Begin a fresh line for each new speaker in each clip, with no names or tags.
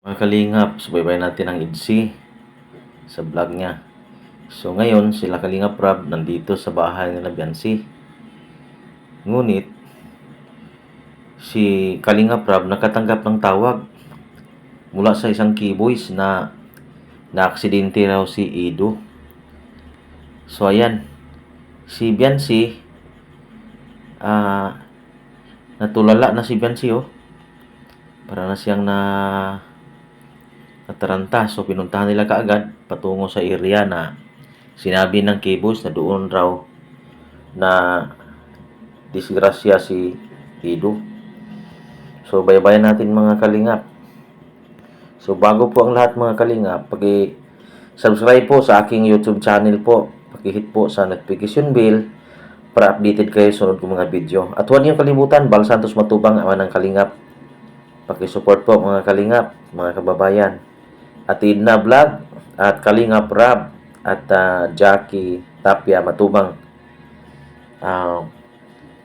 Mga kalingap, subaybayan natin ang IDSI sa vlog niya. So ngayon, sila Kalingap Rab nandito sa bahay nila Biancy. Ngunit, si Kalingap Rab nakatanggap ng tawag mula sa isang keyboys na naaksidente raw si Ido. So ayan, si Biancy, natulala na si Biancy Para na siyang nataranta. So pinuntahan nila kaagad patungo sa area na sinabi ng keyboys na doon raw na disgrasya si Ido. So baybayin natin mga kalingap. So bago po ang lahat mga kalingap, paki-subscribe po sa aking YouTube channel po. Paki-hit po sa notification bell para updated kayo sunod kong mga video. At huwag niyo kalimutan, Bal Santos Matubang, Ama ng Kalingap. Paki-support po mga kalingap, mga kababayan. At Idna Vlog at Kalingap Rab at Jackie Tapia Matubang.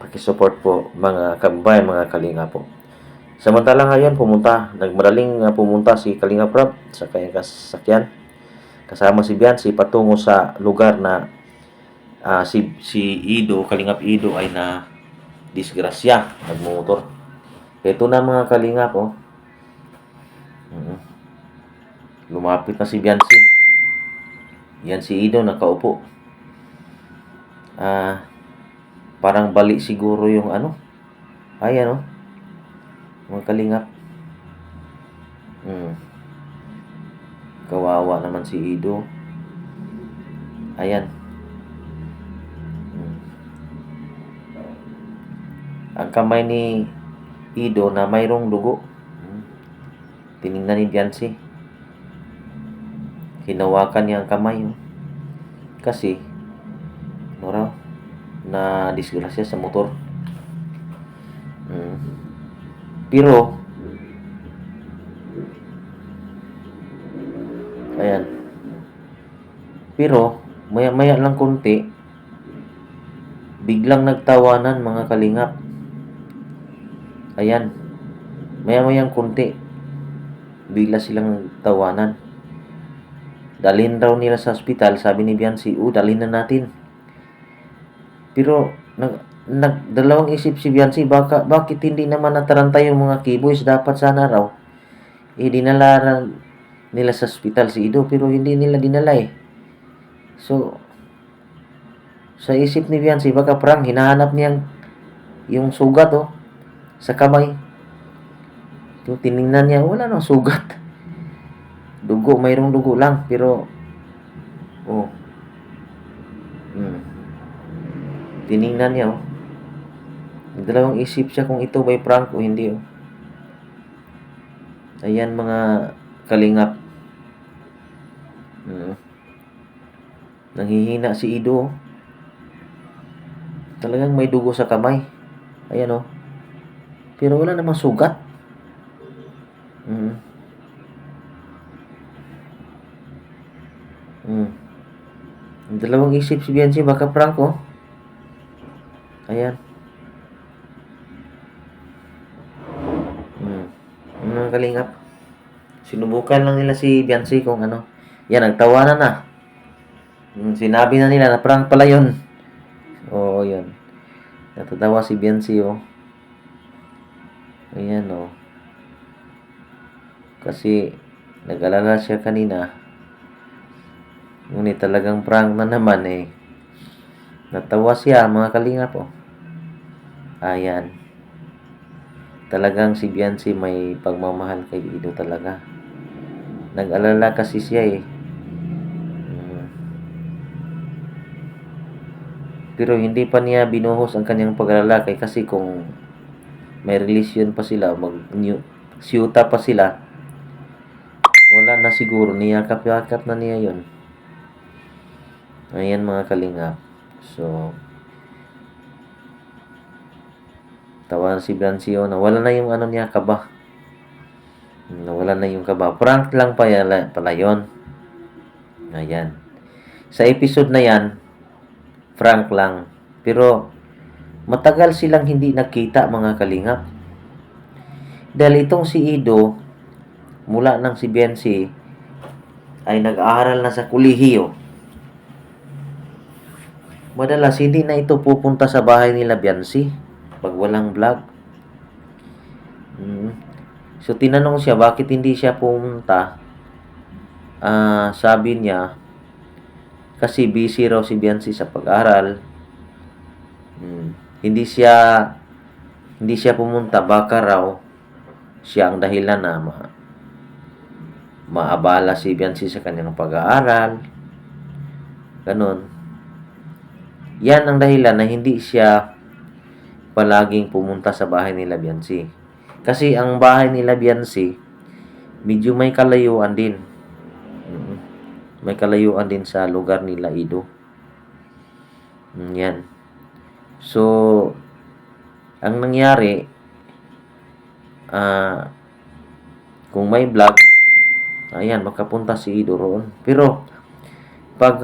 Paki-support po mga kababayan, mga kalingap po. Samantala ngayon nagmadaling pumunta si Kalingap Rab sa kanyang sasakyan. Kasama si Biancy patungo sa lugar na si Ido, Kalingap Ido ay na disgrasya, nagmotor. Ito na mga kalingap Lumapit na si Biancy. Yan si Ido nakaupo. Parang bali siguro yung Ayan mga kalingap. Kawawa naman si Ido. Ayan. Ang kamay ni Ido na mayroong dugo. Tiningnan ni Biancy. Hinawakan niya ang kamay. Kasi, na disgrasya sa motor. Pero, ayan. Pero, maya-maya lang konti, biglang nagtawanan mga kalingap. Ayan. Maya-mayang konti, bigla silang nagtawanan. Dalhin raw nila sa ospital, sabi ni Biancy, dalhin na natin. Pero, dalawang isip si Biancy, bakit hindi naman nataranta yung mga keyboys? Dapat sana raw, dinala nila sa ospital si Ido, pero hindi nila dinala So, sa isip ni Biancy, baka parang hinahanap niyang yung sugat sa kamay. So, tiningnan niya, wala nang sugat. Dugo, mayroong dugo lang, pero tiningnan niya dalawang isip siya kung ito ba'y prank o hindi Ayan mga kalingap. Nanghihina si Ido. Talagang may dugo sa kamay. Ayan Pero wala namang sugat. Dalawang isip si Biancy, baka prank Ayan. Mga kalingap. Sinubukan lang nila si Biancy kung Yan, nagtawanan na. Sinabi na nila na prank pala yun. Yun. Natatawa si Biancy Ayan Kasi nag-alala siya kanina. Ngunit talagang prank na naman Natawa siya mga kalingap Ayan. Talagang si Biancy may pagmamahal kay Ido talaga. Nag-alala kasi siya Pero hindi pa niya binuhos ang kanyang pag-alala kasi kung may relasyon pa sila, siyuta pa sila, wala na siguro, niyakap-yakap na niya yun. Ayan mga kalingap. So, tawa si Biancy nawala na yung niya, kaba. Nawala na yung kaba. Prank lang pala yun. Ayan. Sa episode na yan, prank lang. Pero, matagal silang hindi nakita mga kalingap. Dahil itong si Ido, mula nang si Biancy ay nag-aaral na sa kolehiyo, madalas hindi na ito pupunta sa bahay nila Biancy pag walang vlog. So tinanong siya bakit hindi siya pumunta. Sabi niya kasi busy raw si Biancy sa pag-aral. Hindi siya pumunta, baka raw siya ang dahilan na maabala si Biancy sa kanyang pag-aaral. Ganon. Yan ang dahilan na hindi siya palaging pumunta sa bahay nila Biancy. Kasi ang bahay nila Biancy, medyo may kalayuan din. May kalayuan din sa lugar nila Ido. Yan. So, ang nangyari, kung may vlog, ayan, makapunta si Ido roon. Pero, pag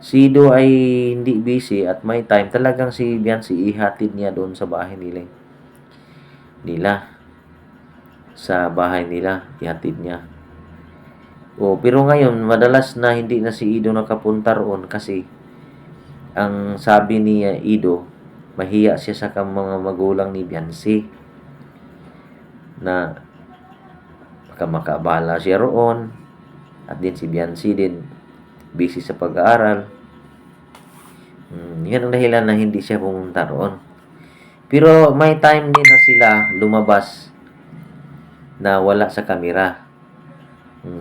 si Ido ay hindi busy at may time, talagang si Biancy ihatid niya doon sa bahay nila. Sa bahay nila, ihatid niya. Pero ngayon, madalas na hindi na si Ido nakapunta roon kasi ang sabi ni Ido, mahiya siya sa mga magulang ni Biancy na makabala siya roon at din si Biancy din busy sa pag-aaral. Yan ang dahilan na hindi siya pumunta roon. Pero may time din na sila lumabas na wala sa kamera.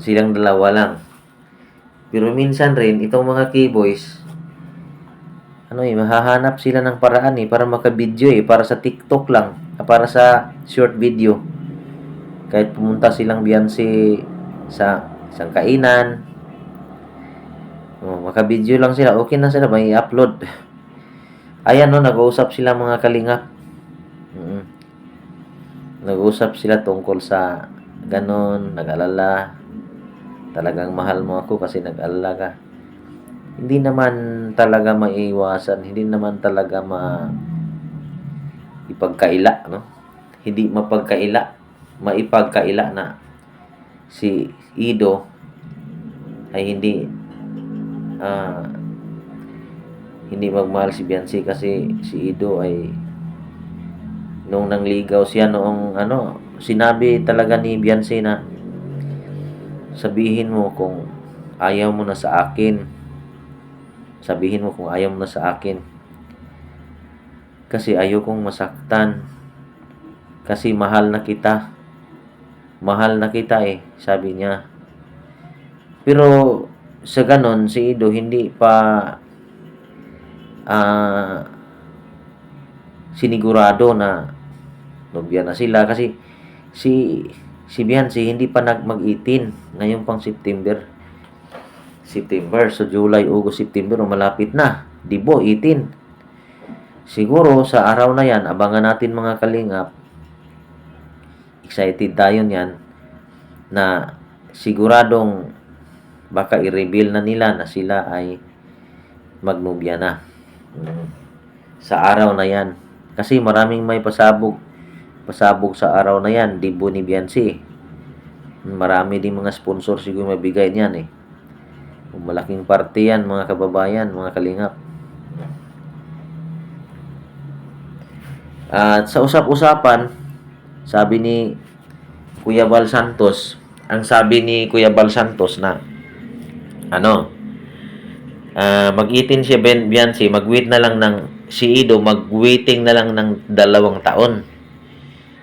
Silang dalawa lang. Pero minsan rin itong mga K-boys, mahahanap sila ng paraan para makabidyo para sa TikTok lang, para sa short video. Kahit pumunta silang Biancy sa isang kainan, makabidyo lang sila, okay na sila, may upload. Ayan nag-uusap sila mga kalingap. Nag-uusap sila tungkol sa ganon, nag-alala. Talagang mahal mo ako kasi nag-alala ka. Hindi naman talaga maiiwasan, hindi naman talaga ipagkaila, Hindi maipagkaila na si Ido ay hindi magmahal si Biancy kasi si Ido ay nung nangligaw siya noong sinabi talaga ni Biancy na sabihin mo kung ayaw mo na sa akin. Sabihin mo kung ayaw mo na sa akin. Kasi ayaw kong masaktan. Kasi mahal na kita. Mahal na kita sabi niya. Pero sa ganon, si Ido hindi pa sinigurado na nobya na sila kasi si Biancy hindi pa mag-18 ngayon pang September. So July, August, September malapit na. Dibo 18. Siguro sa araw na yan, abangan natin mga kalingap. Excited tayo niyan na siguradong baka i-reveal na nila na sila ay magnobya na. Sa araw na yan. Kasi maraming may pasabog sa araw na yan, dibo ni Biancy. Marami din mga sponsor siguro mabigay niyan malaking parte yan mga kababayan, mga kalingap. At sa usap-usapan, sabi ni Kuya Bal Santos, ang sabi ni Kuya Bal Santos na mag-18 siya Biancy, mag-wait na lang si Ido, mag-waiting na lang ng 2 taon.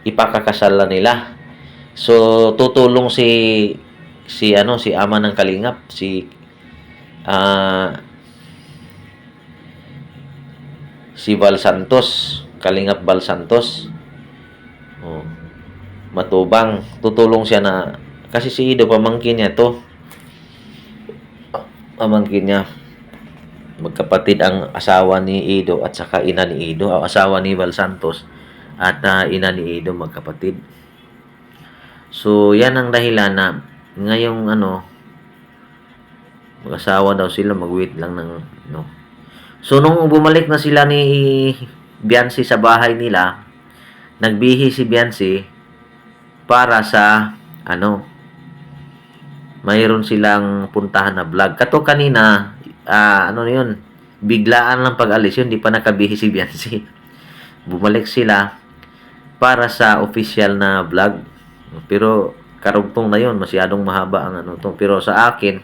Ipakakasal na nila. So tutulong si ama ng kalingap, si Bal Santos, kalingap Bal Santos. Matubang, tutulong siya na kasi si Ido pamangkin niya magkapatid ang asawa ni Ido at saka ina ni Ido, asawa ni Bal Santos at ina ni Ido magkapatid. So yan ang dahilan na ngayong mag-asawa daw sila, mag-wait lang ng So nung bumalik na sila ni Biancy sa bahay nila, nagbihi si Biancy para sa ano, mayroon silang puntahan na vlog. Kato kanina, ano yun, biglaan lang pag-alis yun, di pa nakabihis si Biancy. Bumalik sila para sa official na vlog. Pero karugtong na yun, masyadong mahaba ang ano to. Pero sa akin,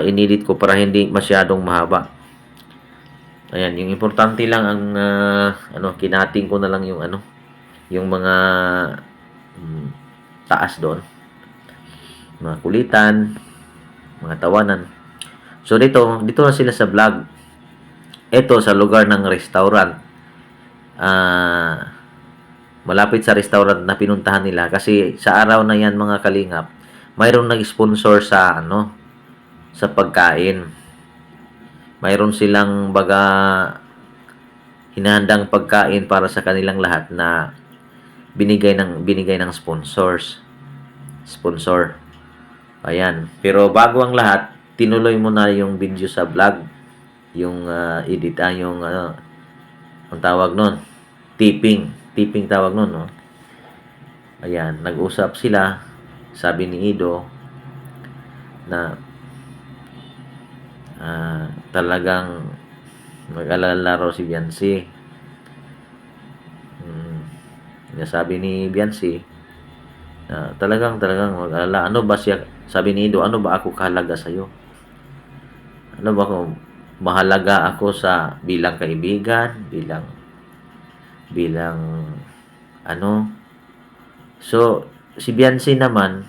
inedit ko para hindi masyadong mahaba. Ayan, yung importante lang ang kinating ko na lang yung yung mga taas doon. Mga kulitan, mga tawanan. So dito na sila sa vlog. Ito sa lugar ng restaurant. Malapit sa restaurant na pinuntahan nila kasi sa araw na yan mga kalingap, mayroong nag-sponsor sa sa pagkain. Mayroon silang hinahandang pagkain para sa kanilang lahat na binigay ng sponsor. Ayan. Pero bago ang lahat, tinuloy mo na yung video sa vlog, yung edit yung ang tawag nun, tipping tawag nun, no? Ayan, nag-usap sila, sabi ni Ido na talagang mag-alala raw si Biancy. Sabi ni Biancy talagang mag-alala. Ano ba siya, sabi ni Ido, ano ba ako kahalaga sa'yo? Ano ba kung mahalaga ako sa bilang kaibigan, bilang So, si Biancy naman,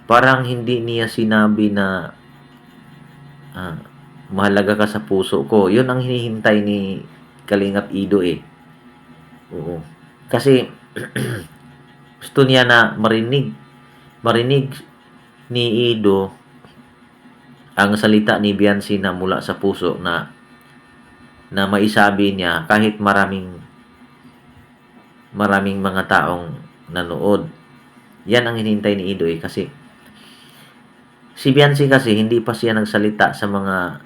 parang hindi niya sinabi na mahalaga ka sa puso ko. Yun ang hinihintay ni Kalingap Ido eh. Oo. Kasi, gusto niya na marinig ni Ido ang salita ni Biancy na mula sa puso na maisabi niya kahit maraming mga taong nanood. Yan ang hinihintay ni Ido eh, kasi si Biancy kasi hindi pa siya nagsalita sa mga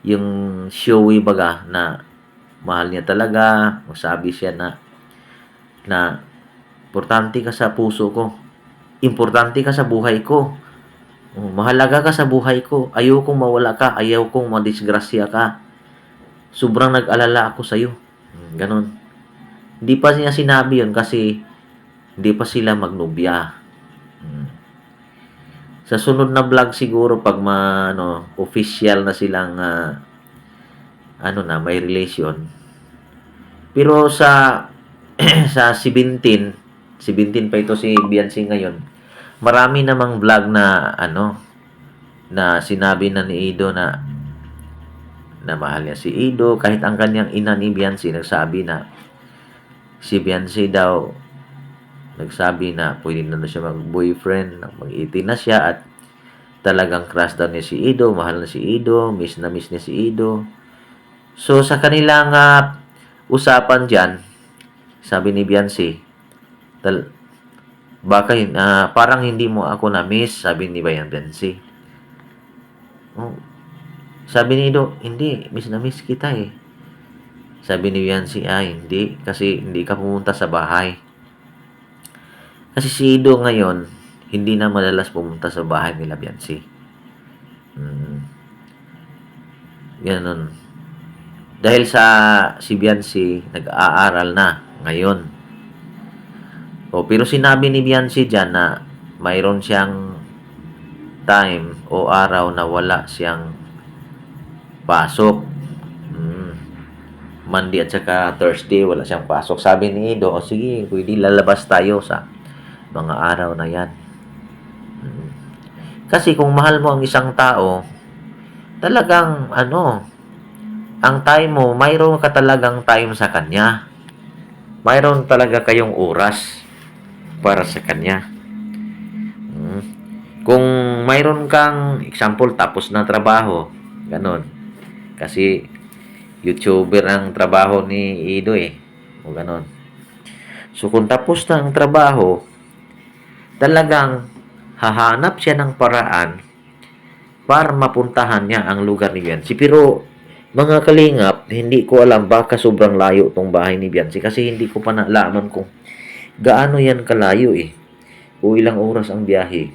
yung showy baga na mahal niya talaga, masabi siya na importante ka sa puso ko, importante ka sa buhay ko, mahalaga ka sa buhay ko, ayaw kong mawala ka, ayaw kong madisgrasya ka, sobrang nag-alala ako sa'yo. Ganon. Hindi pa niya sinabi yun kasi hindi pa sila magnobya. Sa sunod na vlog siguro pag official na silang may relation. Pero sa sa 17 pa ito si Biancy ngayon. Marami namang vlog na na sinabi na ni Ido na mahal niya si Ido, kahit ang kanyang ina ni Biancy nagsabi na si Biancy daw nagsabi na pwede na siya mag-boyfriend, mag-18 na siya at talagang crush daw niya si Ido, mahal na si Ido, miss niya si Ido. So sa kanilang usapan diyan, sabi ni Biancy, baka parang hindi mo ako na-miss, sabi ni Biancy. Sabi ni Ido, hindi, miss kita eh. Sabi ni Biancy, hindi, kasi hindi ka pumunta sa bahay. Kasi si Ido ngayon, hindi na madalas pumunta sa bahay nila Biancy. Ganun. Dahil sa si Biancy, nag-aaral na ngayon. Pero sinabi ni Biancy dyan na mayroon siyang time o araw na wala siyang pasok. Monday at saka Thursday, wala siyang pasok. Sabi ni Ido, sige, pwede lalabas tayo sa mga araw na yan. Kasi kung mahal mo ang isang tao, talagang ang time mo, mayroon ka talagang time sa kanya. Mayroon talaga kayong oras para sa kanya. Kung mayroon kang, example, tapos na trabaho, ganon. Kasi YouTuber ang trabaho ni Ido eh. O ganon. So kung tapos na ang trabaho, talagang hahanap siya ng paraan para mapuntahan niya ang lugar ni Biancy. Pero mga kalingap, hindi ko alam baka sobrang layo tong bahay ni Biancy kasi hindi ko pa nalaman kung gaano yan kalayo eh. o ilang oras ang biyahe.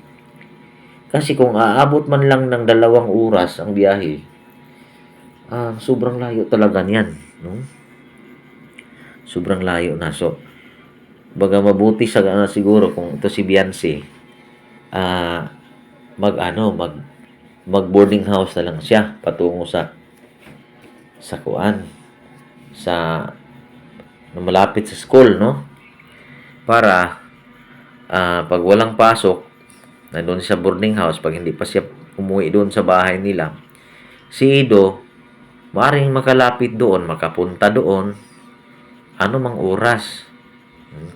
Kasi kung aabot man lang ng 2 oras ang biyahe, sobrang layo talaga niyan, no? Sobrang layo na. So, baga mabuti siguro kung ito si Beyonce, ah, mag boarding house na lang siya patungo sa kuan, sa malapit sa school, no? Para pag walang pasok, nandun sa boarding house, pag hindi pa siya umuwi doon sa bahay nila, si Ido, maaaring makalapit doon, makapunta doon, ano mang oras.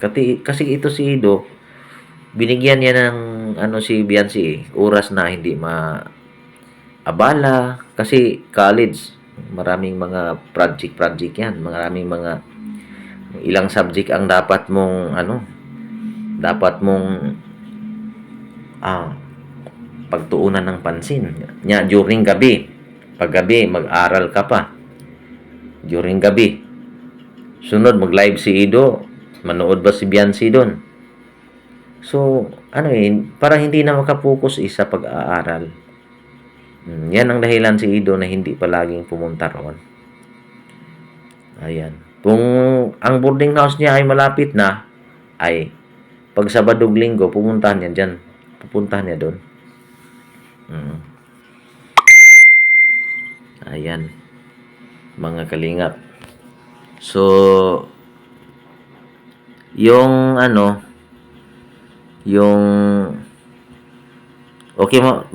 Kasi ito si Ido, binigyan niya ng si Beyonce, oras na hindi abala. Kasi college, maraming mga project yan. Maraming ilang subject ang dapat mong pagtuunan ng pansin. During gabi. Pag gabi, mag-aral ka pa. During gabi. Sunod, mag-live si Ido. Manood ba si Beyonce doon? So, para hindi na makapokus sa pag-aaral. Yan ang dahilan si Ido na hindi palaging pumunta roon. Ayan. Kung ang boarding house niya ay malapit na, ay pag Sabadong Linggo, pupuntahan niya dyan. Pupuntahan niya doon. Ayan. Mga kalingap. So, yung yung okay mo